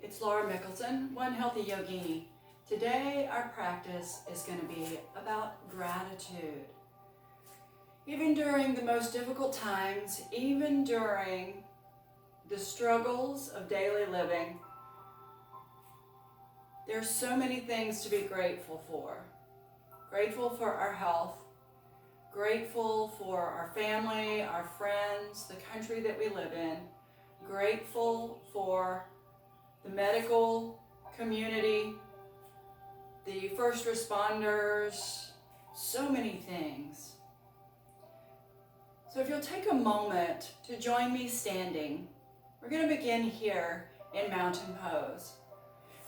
It's Laura Mickelson, One Healthy Yogini. Today our practice is going to be about gratitude. Even during the most difficult times, even during the struggles of daily living, there's so many things to be grateful for. Grateful for our health, grateful for our family, our friends, the country that we live in, grateful for the medical community, the first responders, so many things. So if you'll take a moment to join me standing, we're going to begin here in Mountain Pose,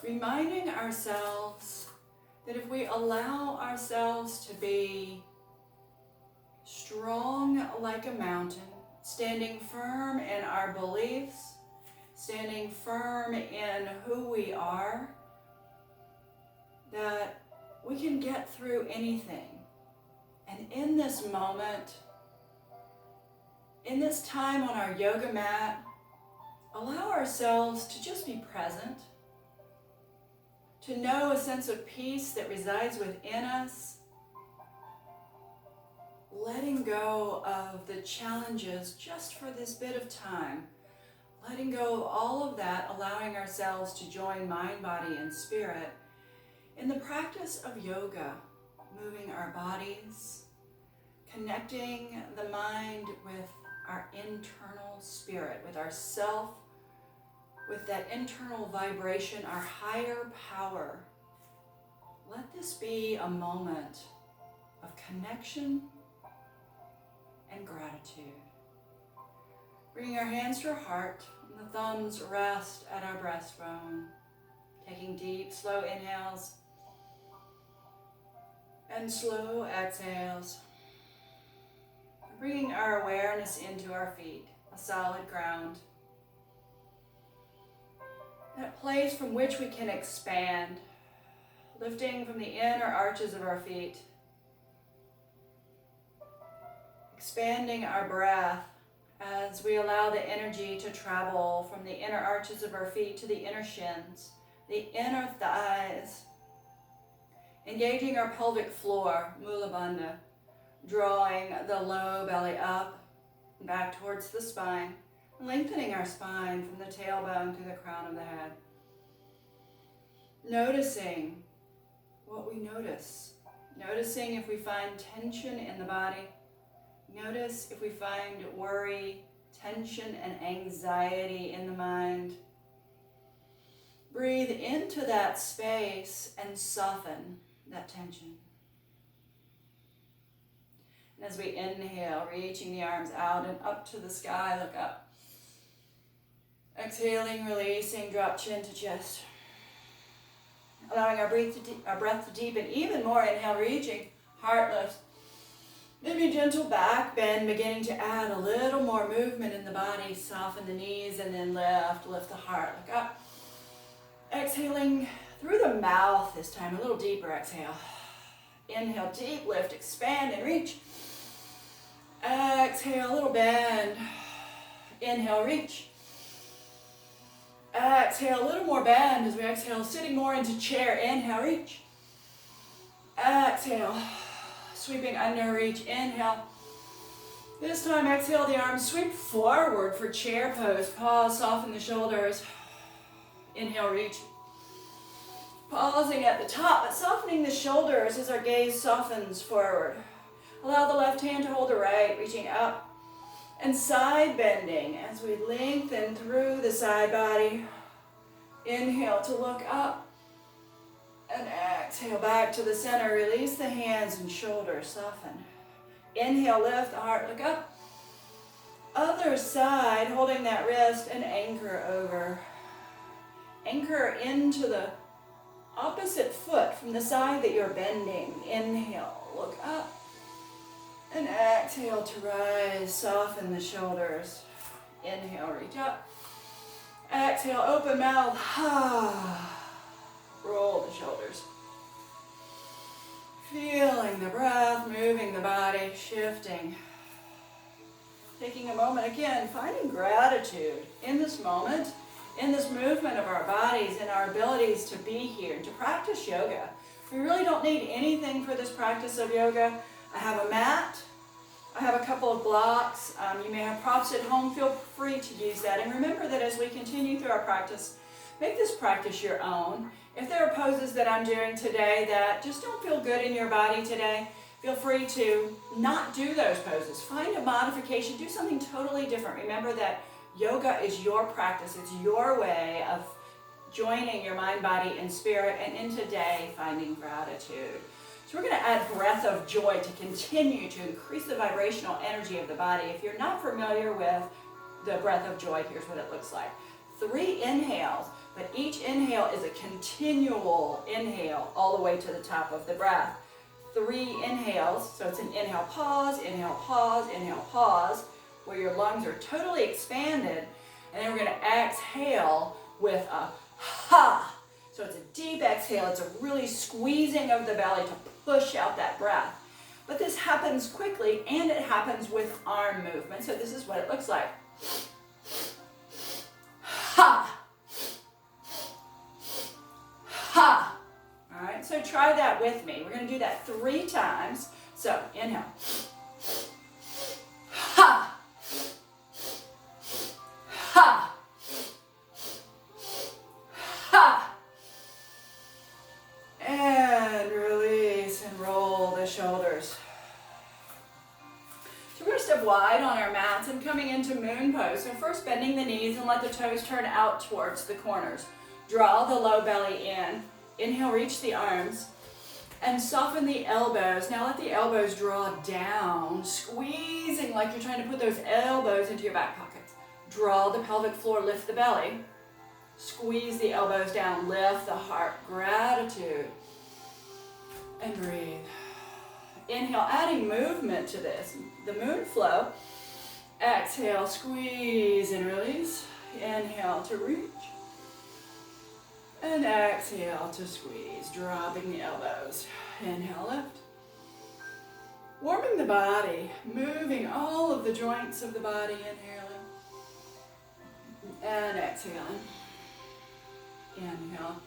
reminding ourselves that if we allow ourselves to be strong like a mountain, standing firm in our beliefs, standing firm in who we are, that we can get through anything. And in this moment, in this time on our yoga mat, allow ourselves to just be present, to know a sense of peace that resides within us, letting go of the challenges just for this bit of time, letting go of all of that, allowing ourselves to join mind, body, and spirit in the practice of yoga, moving our bodies, connecting the mind with our internal spirit, with our self, with that internal vibration, our higher power. Let this be a moment of connection and gratitude. Bringing our hands to our heart, and the thumbs rest at our breastbone. Taking deep, slow inhales and slow exhales. Bringing our awareness into our feet, a solid ground. That place from which we can expand, lifting from the inner arches of our feet. Expanding our breath as we allow the energy to travel from the inner arches of our feet to the inner shins, the inner thighs. Engaging our pelvic floor, Mula Bandha, drawing the low belly up and back towards the spine, lengthening our spine from the tailbone to the crown of the head. Noticing what we notice. Noticing if we find tension in the body. Notice if we find worry, tension, and anxiety in the mind. Breathe into that space and soften that tension. And as we inhale, reaching the arms out and up to the sky, look up. Exhaling, releasing, drop chin to chest. Allowing our breath to deepen even more. Inhale, reaching, heart lifts. Maybe gentle back bend, beginning to add a little more movement in the body. Soften the knees and then lift the heart. Look up. Exhaling through the mouth this time, a little deeper exhale. Inhale, deep lift, expand and reach. Exhale, a little bend. Inhale, reach. Exhale, a little more bend as we exhale, sitting more into chair. Inhale, reach. Exhale. Sweeping under, reach, inhale. This time, exhale the arms, sweep forward for chair pose. Pause, soften the shoulders. Inhale, reach. Pausing at the top, but softening the shoulders as our gaze softens forward. Allow the left hand to hold the right, reaching up. And side bending as we lengthen through the side body. Inhale to look up. And exhale back to the center. Release the hands and shoulders. Soften. Inhale, lift the heart. Look up. Other side, holding that wrist and anchor over. Anchor into the opposite foot from the side that you're bending. Inhale, look up. And exhale to rise. Soften the shoulders. Inhale, reach up. Exhale, open mouth. Roll the shoulders. Feeling the breath, moving the body, shifting. Taking a moment again, finding gratitude in this moment, in this movement of our bodies and our abilities to be here and to practice yoga. We really don't need anything for this practice of yoga. I have a mat. I have a couple of blocks. You may have props at home. Feel free to use that. And remember that as we continue through our practice, make this practice your own. If there are poses that I'm doing today that just don't feel good in your body today, feel free to not do those poses. Find a modification. Do something totally different. Remember that yoga is your practice. It's your way of joining your mind, body, and spirit, and in today, finding gratitude. So we're going to add breath of joy to continue to increase the vibrational energy of the body. If you're not familiar with the breath of joy, here's what it looks like. 3 inhales, but each inhale is a continual inhale all the way to the top of the breath. 3 inhales, so it's an inhale, pause, where your lungs are totally expanded, and then we're going to exhale with a ha. So it's a deep exhale, it's a really squeezing of the belly to push out that breath. But this happens quickly, and it happens with arm movement, so this is what it looks like. Ha! Ha! All right, so try that with me. We're going to do that 3 times. So inhale. Ha! Ha! Ha! And release and roll the shoulders. So we're going to step wide on our mats and coming into moon pose. So first bending the knees and let the toes turn out towards the corners. Draw the low belly in. Inhale, reach the arms and soften the elbows. Now let the elbows draw down, squeezing like you're trying to put those elbows into your back pockets. Draw the pelvic floor, lift the belly. Squeeze the elbows down, lift the heart, gratitude. And breathe. Inhale, adding movement to this. The moon flow. Exhale, squeeze and release. Inhale to reach. And exhale to squeeze, dropping the elbows. Inhale, lift. Warming the body, moving all of the joints of the body, inhaling. And exhaling. Inhale.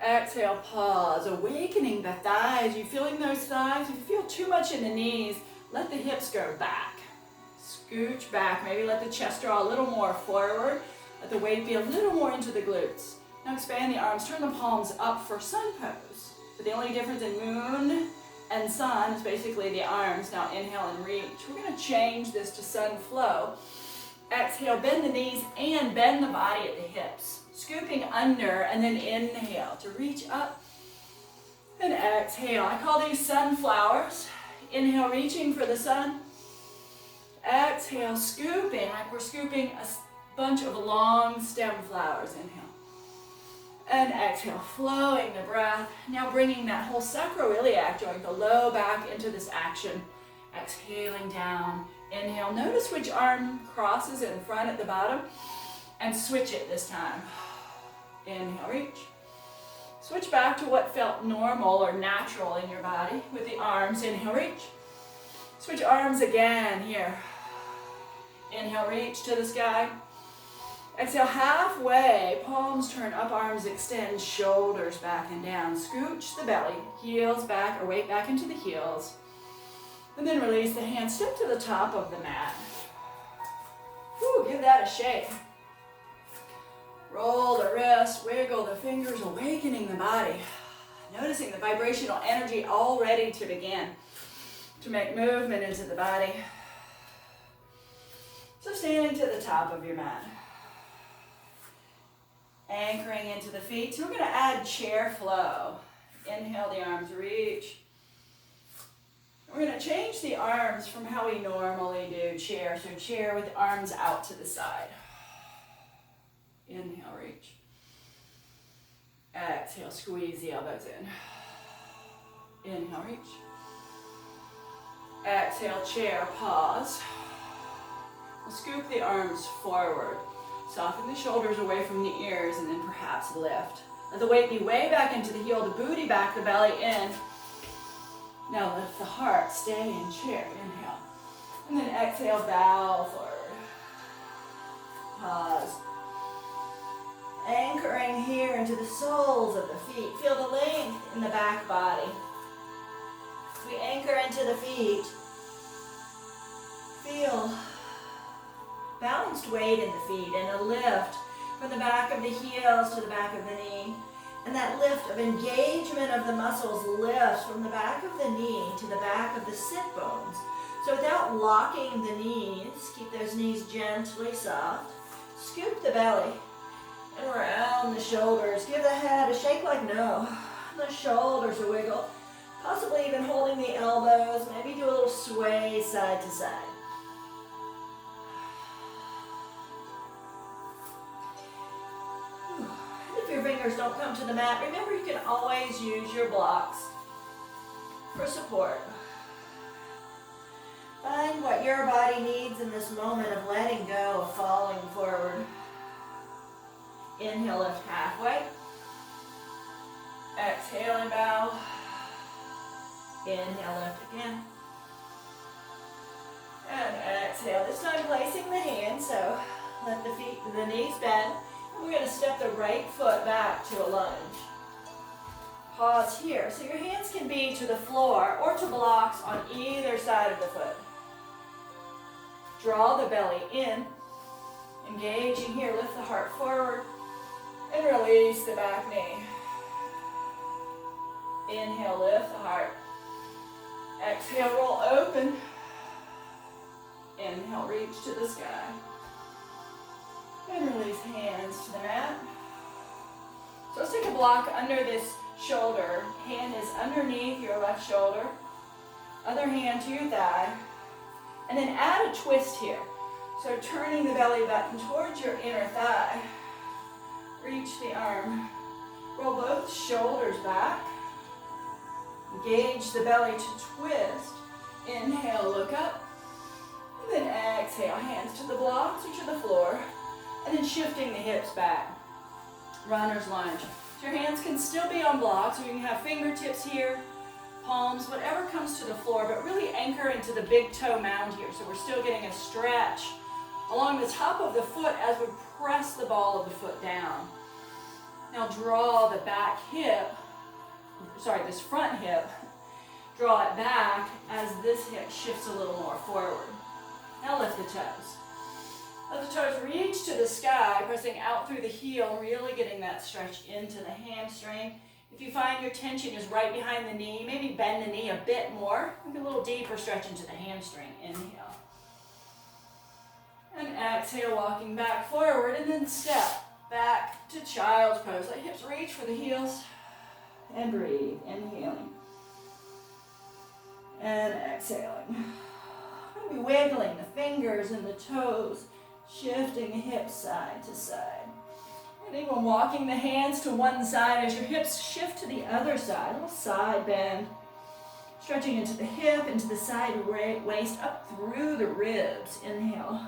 Exhale, pause, awakening the thighs. You feeling those thighs? If you feel too much in the knees, let the hips go back. Scooch back, maybe let the chest draw a little more forward. Let the weight be a little more into the glutes. Now expand the arms, turn the palms up for sun pose. So the only difference in moon and sun is basically the arms. Now inhale and reach. We're going to change this to sun flow. Exhale, bend the knees and bend the body at the hips. Scooping under and then inhale to reach up and exhale. I call these sunflowers. Inhale, reaching for the sun. Exhale, scooping like we're scooping a bunch of long stem flowers. Inhale. And exhale, flowing the breath. Now bringing that whole sacroiliac joint, the low back into this action. Exhaling down. Inhale. Notice which arm crosses in front at the bottom. And switch it this time. Inhale, reach. Switch back to what felt normal or natural in your body with the arms. Inhale, reach. Switch arms again here. Inhale, reach to the sky. Exhale, halfway, palms turn up, arms extend, shoulders back and down. Scooch the belly, heels back or weight back into the heels. And then release the hands, step to the top of the mat. Whew, give that a shake. Roll the wrists, wiggle the fingers, awakening the body. Noticing the vibrational energy all ready to begin to make movement into the body. So standing to the top of your mat. Anchoring into the feet. So we're going to add chair flow. Inhale, the arms reach. We're going to change the arms from how we normally do chair. So chair with the arms out to the side. Inhale, reach. Exhale, squeeze the elbows in. Inhale, reach. Exhale, chair, pause. We'll scoop the arms forward. Soften the shoulders away from the ears and then perhaps lift. Let the weight be way back into the heel, the booty back, the belly in. Now lift the heart, stay in chair, inhale. And then exhale, bow forward. Pause. Anchoring here into the soles of the feet. Feel the length in the back body. As we anchor into the feet, feel balanced weight in the feet and a lift from the back of the heels to the back of the knee. And that lift of engagement of the muscles lifts from the back of the knee to the back of the sit bones. So without locking the knees, keep those knees gently soft. Scoop the belly and round the shoulders. Give the head a shake like no. The shoulders are wiggled. Possibly even holding the elbows. Maybe do a little sway side to side. If your fingers don't come to the mat, remember you can always use your blocks for support. Find what your body needs in this moment of letting go, of falling forward. Inhale, lift halfway. Exhale and bow. Inhale, lift again. And exhale. This time placing the hands, so let the knees bend. We're going to step the right foot back to a lunge. Pause here. So your hands can be to the floor or to blocks on either side of the foot. Draw the belly in. Engaging here. Lift the heart forward. And release the back knee. Inhale, lift the heart. Exhale, roll open. Inhale, reach to the sky. And release hands to the mat. So let's take a block under this shoulder. Hand is underneath your left shoulder. Other hand to your thigh. And then add a twist here. So turning the belly back towards your inner thigh. Reach the arm. Roll both shoulders back. Engage the belly to twist. Inhale, look up. And then exhale, hands to the blocks or to the floor. And then shifting the hips back. Runner's lunge. So your hands can still be on blocks, or you can have fingertips here, palms, whatever comes to the floor, but really anchor into the big toe mound here. So we're still getting a stretch along the top of the foot as we press the ball of the foot down. Now draw the back hip, this front hip, draw it back as this hip shifts a little more forward. Now lift the toes. Let the toes reach to the sky, pressing out through the heel, really getting that stretch into the hamstring. If you find your tension is right behind the knee, maybe bend the knee a bit more. Maybe a little deeper stretch into the hamstring. Inhale. And exhale, walking back forward, and then step back to child's pose. Let hips reach for the heels. And breathe. Inhaling. And exhaling. Maybe wiggling the fingers and the toes. Shifting the hips side to side. And even walking the hands to one side as your hips shift to the other side. A little side bend. Stretching into the hip, into the side waist, up through the ribs. Inhale.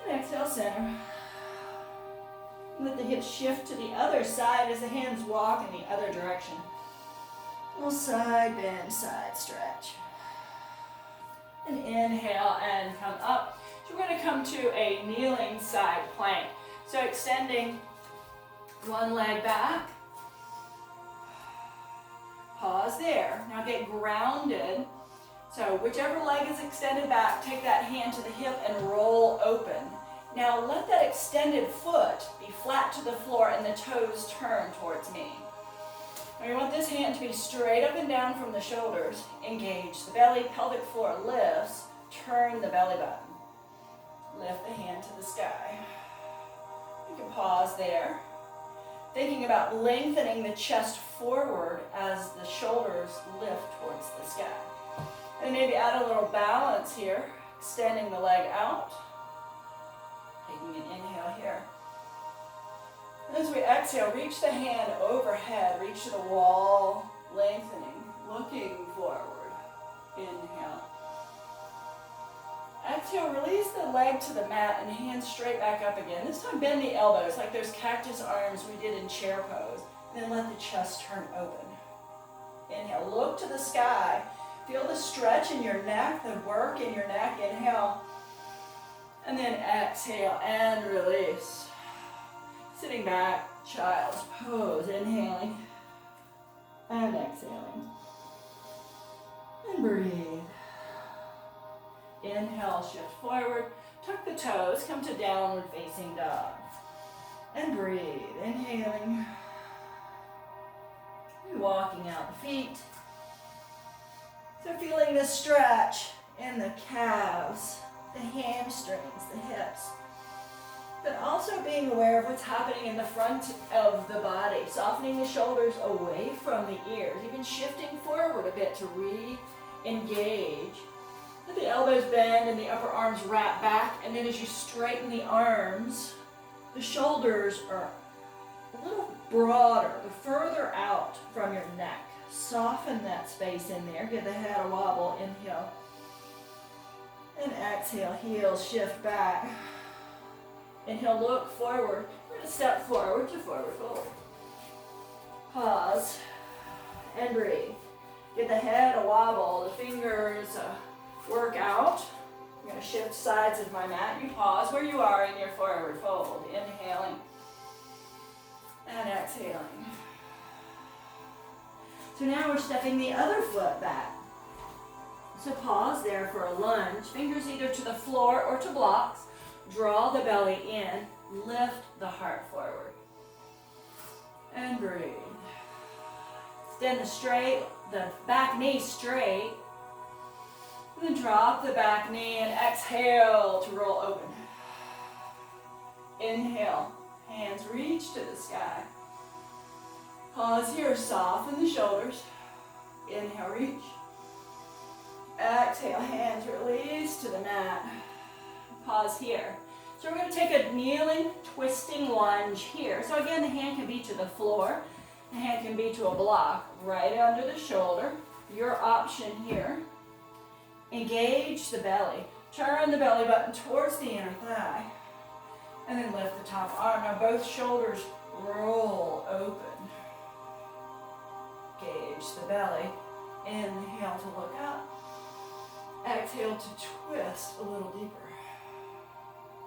And exhale, center. Let the hips shift to the other side as the hands walk in the other direction. A little side bend, side stretch. And inhale and come up. So we're going to come to a kneeling side plank. So extending one leg back. Pause there. Now get grounded. So whichever leg is extended back, take that hand to the hip and roll open. Now let that extended foot be flat to the floor and the toes turn towards me. Now you want this hand to be straight up and down from the shoulders. Engage the belly, pelvic floor lifts. Turn the belly button. Lift the hand to the sky. You can pause there. Thinking about lengthening the chest forward as the shoulders lift towards the sky. And maybe add a little balance here. Extending the leg out. Taking an inhale here. And as we exhale, reach the hand overhead. Reach to the wall. Lengthening. Looking forward. Inhale. Exhale, release the leg to the mat and hands straight back up again. This time bend the elbows like those cactus arms we did in chair pose. And then let the chest turn open. Inhale, look to the sky. Feel the stretch in your neck, the work in your neck. Inhale. And then exhale and release. Sitting back, child's pose, inhaling and exhaling. And breathe. Inhale, shift forward, tuck the toes, come to downward facing dog. And breathe, inhaling. And walking out the feet. So feeling the stretch in the calves, the hamstrings, the hips. But also being aware of what's happening in the front of the body, softening the shoulders away from the ears, even shifting forward a bit to re-engage. Let the elbows bend and the upper arms wrap back, and then as you straighten the arms, the shoulders are a little broader, but further out from your neck. Soften that space in there, give the head a wobble, inhale. And exhale, heels shift back. Inhale, look forward. We're going to step forward to forward fold. Pause and breathe. Give the head a wobble, the fingers work out. I'm going to shift sides of my mat. You pause where you are in your forward fold. Inhaling and exhaling. So now we're stepping the other foot back. So pause there for a lunge. Fingers either to the floor or to blocks. Draw the belly in. Lift the heart forward. And breathe. Extend the back knee straight. And then drop the back knee and exhale to roll open. Inhale. Hands reach to the sky. Pause here. Soften the shoulders. Inhale, reach. Exhale, hands release to the mat. Pause here. So we're going to take a kneeling, twisting lunge here. So again, the hand can be to the floor. The hand can be to a block right under the shoulder. Your option here. Engage the belly. Turn the belly button towards the inner thigh. And then lift the top arm. Now both shoulders roll open. Engage the belly. Inhale to look up. Exhale to twist a little deeper.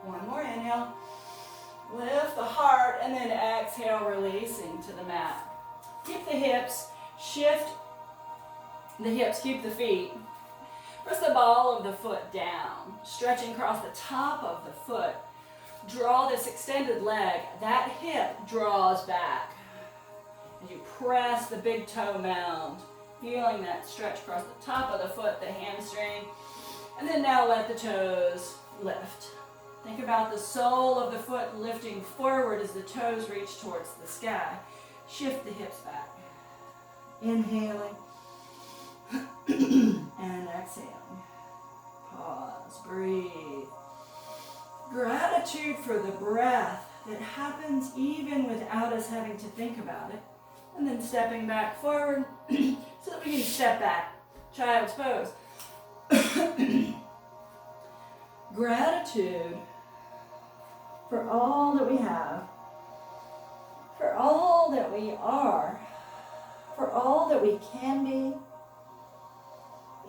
One more inhale. Lift the heart and then exhale, releasing to the mat. Keep the hips, shift the hips, keep the feet. Press the ball of the foot down, stretching across the top of the foot. Draw this extended leg, that hip draws back. As you press the big toe mound, feeling that stretch across the top of the foot, the hamstring. And then now let the toes lift. Think about the sole of the foot lifting forward as the toes reach towards the sky. Shift the hips back. Inhaling. And exhaling. Pause. Breathe. Gratitude for the breath that happens even without us having to think about it. And then stepping back forward so that we can step back. Child's pose. Gratitude for all that we have, for all that we are, for all that we can be,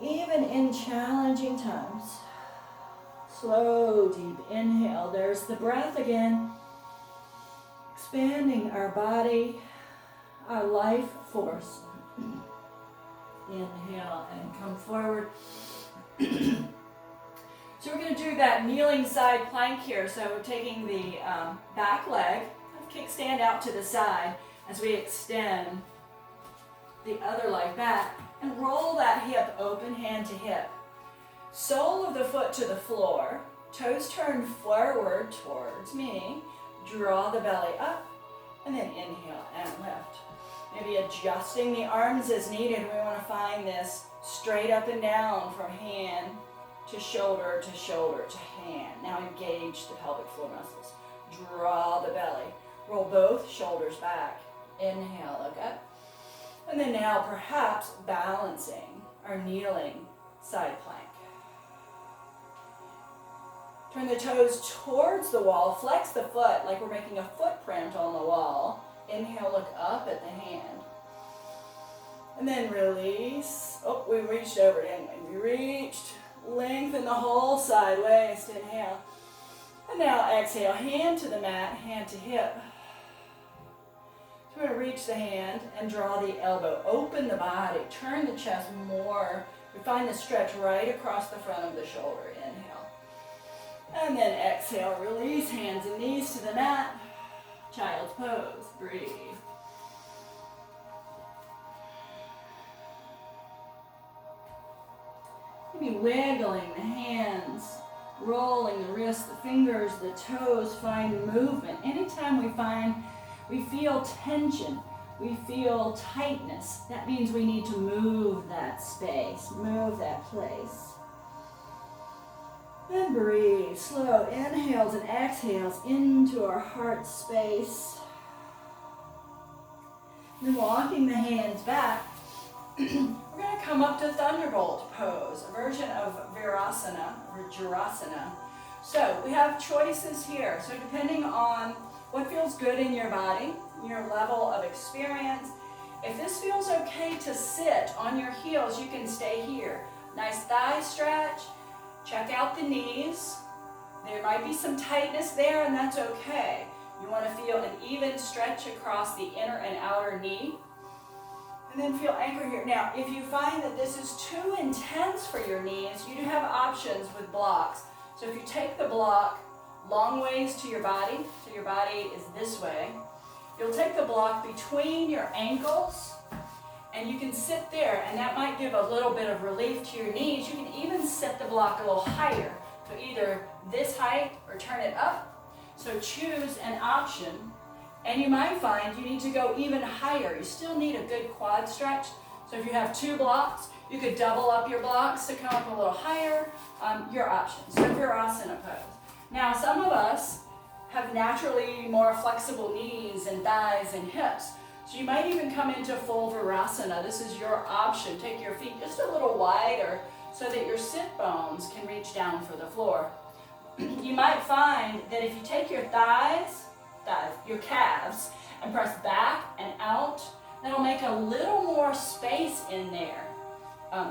even in challenging times. Slow, deep inhale. There's the breath again. Expanding our body, our life force. Inhale and come forward. So we're going to do that kneeling side plank here. So we're taking the back leg, kickstand out to the side as we extend the other leg back and roll that hip open, hand to hip. Sole of the foot to the floor, toes turn forward towards me. Draw the belly up and then inhale and lift. Maybe adjusting the arms as needed. We want to find this straight up and down from hand to shoulder to shoulder to hand. Now engage the pelvic floor muscles. Draw the belly. Roll both shoulders back. Inhale, look up. And then now perhaps balancing our kneeling side plank. Turn the toes towards the wall. Flex the foot like we're making a footprint on the wall. Inhale, look up at the hand. And then release. Oh, we reached over, didn't we? We reached. Lengthen the whole side waist. Inhale. And now exhale. Hand to the mat, hand to hip. So we're going to reach the hand and draw the elbow. Open the body. Turn the chest more. We find the stretch right across the front of the shoulder. Inhale. And then exhale. Release hands and knees to the mat. Child's pose. Breathe. Maybe wiggling the hands, rolling the wrists, the fingers, the toes. Find movement. Anytime we feel tension, we feel tightness, that means we need to move that space, move that place. And breathe. Slow inhales and exhales into our heart space. Then walking the hands back, we're going to come up to Thunderbolt Pose, a version of Virasana or Jurasana. So we have choices here. So depending on what feels good in your body, your level of experience, if this feels okay to sit on your heels, you can stay here. Nice thigh stretch. Check out the knees. There might be some tightness there, and that's okay. You want to feel an even stretch across the inner and outer knee. And then feel anchor here. Now, if you find that this is too intense for your knees, you do have options with blocks. So if you take the block long ways to your body, so your body is this way, you'll take the block between your ankles, and you can sit there, and that might give a little bit of relief to your knees. You can even set the block a little higher, so either this height or turn it up. So choose an option. And you might find you need to go even higher. You still need a good quad stretch. So if you have two blocks, you could double up your blocks to come up a little higher. Your options. So Virasana pose. Now, some of us have naturally more flexible knees and thighs and hips. So you might even come into full Virasana. This is your option. Take your feet just a little wider so that your sit bones can reach down for the floor. You might find that if you take your your calves, and press back and out, that'll make a little more space in there.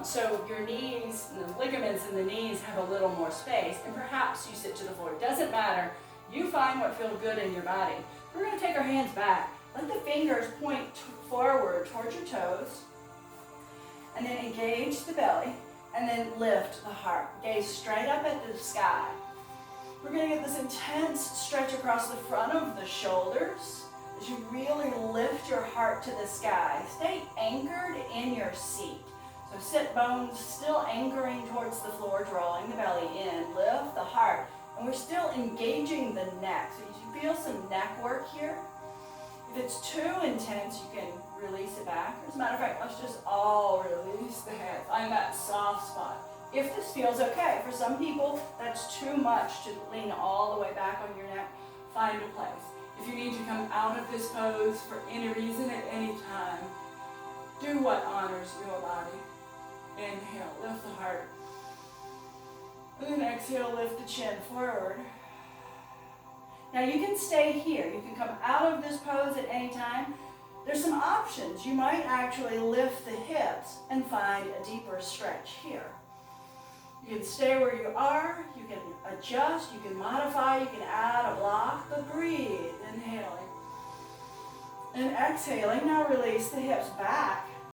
So your knees, the ligaments in the knees have a little more space, and perhaps you sit to the floor. It doesn't matter. You find what feels good in your body. We're going to take our hands back. Let the fingers point forward towards your toes, and then engage the belly, and then lift the heart. Gaze straight up at the sky. We're going to get this intense stretch across the front of the shoulders as you really lift your heart to the sky. Stay anchored in your seat. So sit bones still anchoring towards the floor, drawing the belly in. Lift the heart. And we're still engaging the neck. So you feel some neck work here. If it's too intense, you can release it back. As a matter of fact, let's just all release the head. Find that soft spot. If this feels okay, for some people, that's too much to lean all the way back on your neck. Find a place. If you need to come out of this pose for any reason at any time, do what honors your body. Inhale, lift the heart. And then exhale, lift the chin forward. Now you can stay here. You can come out of this pose at any time. There's some options. You might actually lift the hips and find a deeper stretch here. You can stay where you are, you can adjust, you can modify, you can add a block, but breathe, inhaling. And exhaling, now release the hips back